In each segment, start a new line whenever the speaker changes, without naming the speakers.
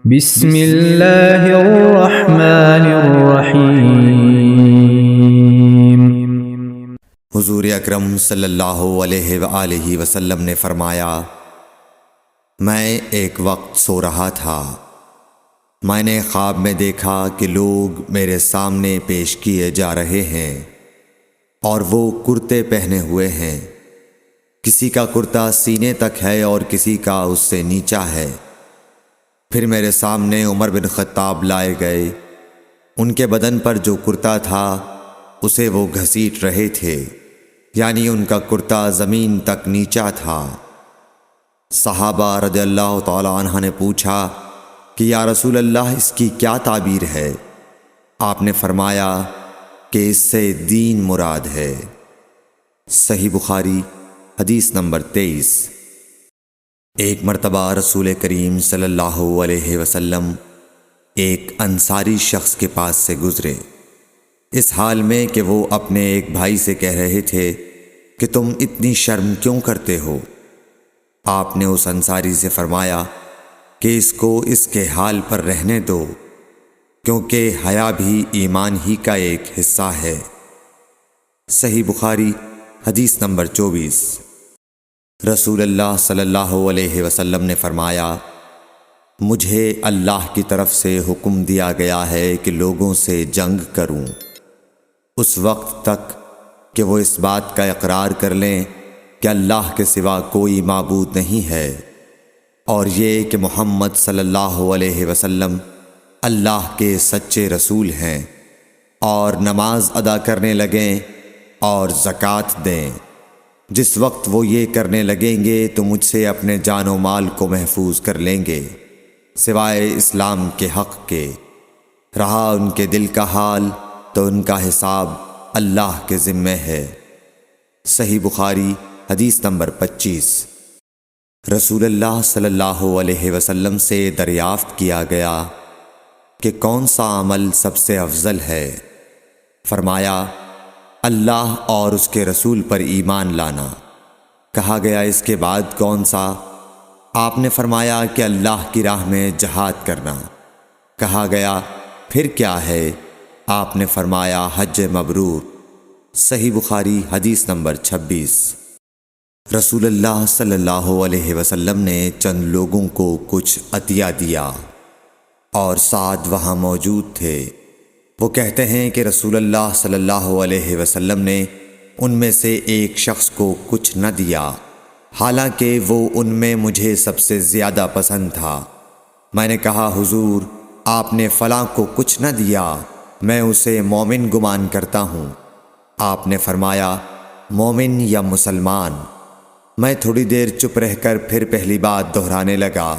بسم اللہ الرحمن الرحیم۔
حضور اکرم صلی اللہ علیہ وآلہ وسلم نے فرمایا، میں ایک وقت سو رہا تھا، میں نے خواب میں دیکھا کہ لوگ میرے سامنے پیش کیے جا رہے ہیں اور وہ کرتے پہنے ہوئے ہیں، کسی کا کرتا سینے تک ہے اور کسی کا اس سے نیچا ہے۔ پھر میرے سامنے عمر بن خطاب لائے گئے، ان کے بدن پر جو کرتا تھا اسے وہ گھسیٹ رہے تھے، یعنی ان کا کرتا زمین تک نیچا تھا۔ صحابہ رضی اللہ تعالی عنہ نے پوچھا کہ یا رسول اللہ اس کی کیا تعبیر ہے؟ آپ نے فرمایا کہ اس سے دین مراد ہے۔ صحیح بخاری حدیث نمبر 23۔ ایک مرتبہ رسول کریم صلی اللہ علیہ وسلم ایک انصاری شخص کے پاس سے گزرے، اس حال میں کہ وہ اپنے ایک بھائی سے کہہ رہے تھے کہ تم اتنی شرم کیوں کرتے ہو؟ آپ نے اس انصاری سے فرمایا کہ اس کو اس کے حال پر رہنے دو، کیونکہ حیا بھی ایمان ہی کا ایک حصہ ہے۔ صحیح بخاری حدیث نمبر 24۔ رسول اللہ صلی اللہ علیہ وسلم نے فرمایا، مجھے اللہ کی طرف سے حکم دیا گیا ہے کہ لوگوں سے جنگ کروں اس وقت تک کہ وہ اس بات کا اقرار کر لیں کہ اللہ کے سوا کوئی معبود نہیں ہے، اور یہ کہ محمد صلی اللہ علیہ وسلم اللہ کے سچے رسول ہیں، اور نماز ادا کرنے لگیں اور زکوٰۃ دیں۔ جس وقت وہ یہ کرنے لگیں گے تو مجھ سے اپنے جان و مال کو محفوظ کر لیں گے، سوائے اسلام کے حق کے۔ رہا ان کے دل کا حال تو ان کا حساب اللہ کے ذمے ہے۔ صحیح بخاری حدیث نمبر 25۔ رسول اللہ صلی اللہ علیہ وسلم سے دریافت کیا گیا کہ کون سا عمل سب سے افضل ہے؟ فرمایا، اللہ اور اس کے رسول پر ایمان لانا۔ کہا گیا اس کے بعد کون سا؟ آپ نے فرمایا کہ اللہ کی راہ میں جہاد کرنا۔ کہا گیا پھر کیا ہے؟ آپ نے فرمایا حج مبرور۔ صحیح بخاری حدیث نمبر 26۔ رسول اللہ صلی اللہ علیہ وسلم نے چند لوگوں کو کچھ عطیہ دیا اور سعد وہاں موجود تھے۔ وہ کہتے ہیں کہ رسول اللہ صلی اللہ علیہ وسلم نے ان میں سے ایک شخص کو کچھ نہ دیا، حالانکہ وہ ان میں مجھے سب سے زیادہ پسند تھا۔ میں نے کہا حضور، آپ نے فلاں کو کچھ نہ دیا، میں اسے مومن گمان کرتا ہوں۔ آپ نے فرمایا مومن یا مسلمان؟ میں تھوڑی دیر چپ رہ کر پھر پہلی بات دہرانے لگا۔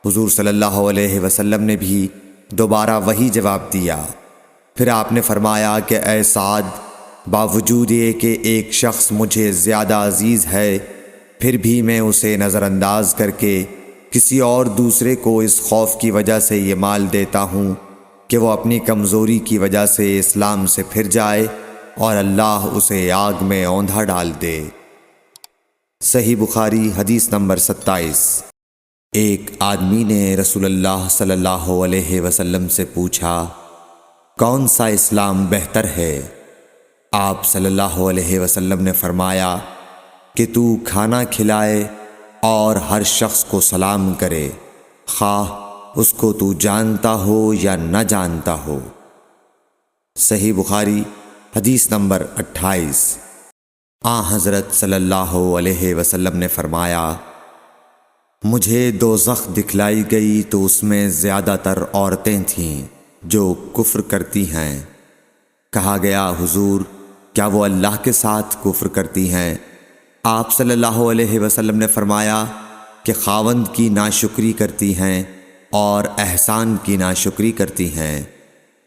حضور صلی اللہ علیہ وسلم نے بھی دوبارہ وہی جواب دیا۔ پھر آپ نے فرمایا کہ اے سعد، باوجود یہ کہ ایک شخص مجھے زیادہ عزیز ہے، پھر بھی میں اسے نظر انداز کر کے کسی اور دوسرے کو اس خوف کی وجہ سے یہ مال دیتا ہوں کہ وہ اپنی کمزوری کی وجہ سے اسلام سے پھر جائے اور اللہ اسے آگ میں اوندھا ڈال دے۔ صحیح بخاری حدیث نمبر 27۔ ایک آدمی نے رسول اللہ صلی اللہ علیہ وسلم سے پوچھا، کون سا اسلام بہتر ہے؟ آپ صلی اللہ علیہ وسلم نے فرمایا کہ تو کھانا کھلائے اور ہر شخص کو سلام کرے، خواہ اس کو تو جانتا ہو یا نہ جانتا ہو۔ صحیح بخاری حدیث نمبر 28۔ حضرت صلی اللہ علیہ وسلم نے فرمایا، مجھے دوزخ دکھلائی گئی تو اس میں زیادہ تر عورتیں تھیں جو کفر کرتی ہیں۔ کہا گیا حضور، کیا وہ اللہ کے ساتھ کفر کرتی ہیں؟ آپ صلی اللہ علیہ وسلم نے فرمایا کہ خاوند کی ناشکری کرتی ہیں اور احسان کی ناشکری کرتی ہیں۔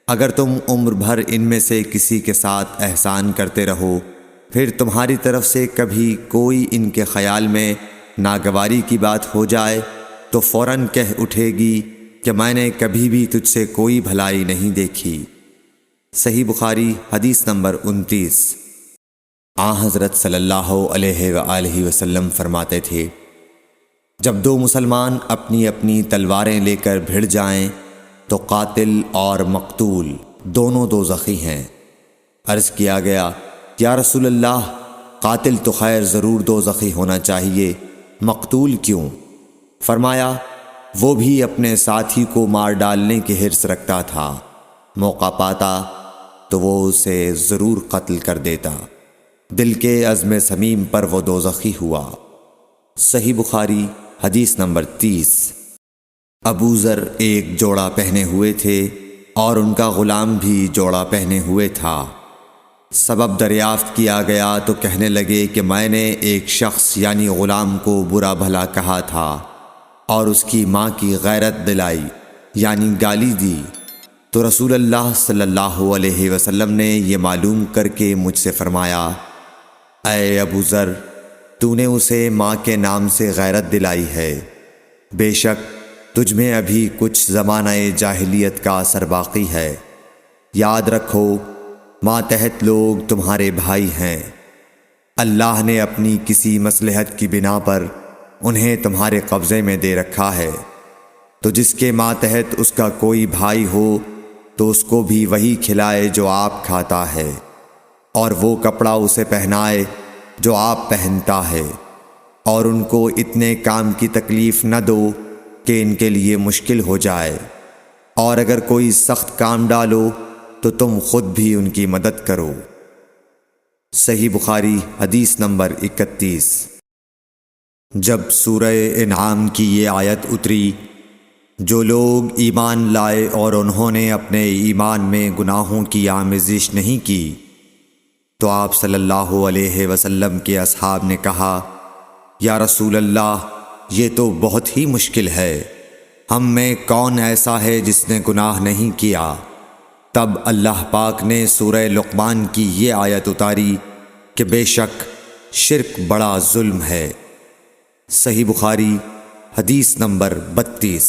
اگر تم عمر بھر ان میں سے کسی کے ساتھ احسان کرتے رہو، پھر تمہاری طرف سے کبھی کوئی ان کے خیال میں ناگواری کی بات ہو جائے تو فوراً کہہ اٹھے گی کہ میں نے کبھی بھی تجھ سے کوئی بھلائی نہیں دیکھی۔ صحیح بخاری حدیث نمبر 29۔ حضرت صلی اللہ علیہ وآلہ وسلم فرماتے تھے، جب دو مسلمان اپنی اپنی تلواریں لے کر بھڑ جائیں تو قاتل اور مقتول دونوں دوزخی ہیں۔ عرض کیا گیا یا رسول اللہ، قاتل تو خیر ضرور دوزخی ہونا چاہیے، مقتول کیوں؟ فرمایا وہ بھی اپنے ساتھی کو مار ڈالنے کی حرص رکھتا تھا، موقع پاتا تو وہ اسے ضرور قتل کر دیتا، دل کے عزم صمیم پر وہ دوزخی ہوا۔ صحیح بخاری حدیث نمبر 30۔ ابو ذر ایک جوڑا پہنے ہوئے تھے اور ان کا غلام بھی جوڑا پہنے ہوئے تھا۔ سبب دریافت کیا گیا تو کہنے لگے کہ میں نے ایک شخص یعنی غلام کو برا بھلا کہا تھا اور اس کی ماں کی غیرت دلائی یعنی گالی دی، تو رسول اللہ صلی اللہ علیہ وسلم نے یہ معلوم کر کے مجھ سے فرمایا، اے ابو ذر، تو نے اسے ماں کے نام سے غیرت دلائی ہے، بے شک تجھ میں ابھی کچھ زمانہ جاہلیت کا اثر باقی ہے، یاد رکھو ماتحت لوگ تمہارے بھائی ہیں، اللہ نے اپنی کسی مصلحت کی بنا پر انہیں تمہارے قبضے میں دے رکھا ہے، تو جس کے ماتحت اس کا کوئی بھائی ہو تو اس کو بھی وہی کھلائے جو آپ کھاتا ہے، اور وہ کپڑا اسے پہنائے جو آپ پہنتا ہے، اور ان کو اتنے کام کی تکلیف نہ دو کہ ان کے لیے مشکل ہو جائے، اور اگر کوئی سخت کام ڈالو تو تم خود بھی ان کی مدد کرو۔ صحیح بخاری حدیث نمبر 31۔ جب سورہ انعام کی یہ آیت اتری، جو لوگ ایمان لائے اور انہوں نے اپنے ایمان میں گناہوں کی آمیزش نہیں کی، تو آپ صلی اللہ علیہ وسلم کے اصحاب نے کہا، یا رسول اللہ، یہ تو بہت ہی مشکل ہے، ہم میں کون ایسا ہے جس نے گناہ نہیں کیا؟ تب اللہ پاک نے سورہ لقمان کی یہ آیت اتاری کہ بے شک شرک بڑا ظلم ہے۔ صحیح بخاری حدیث نمبر 32۔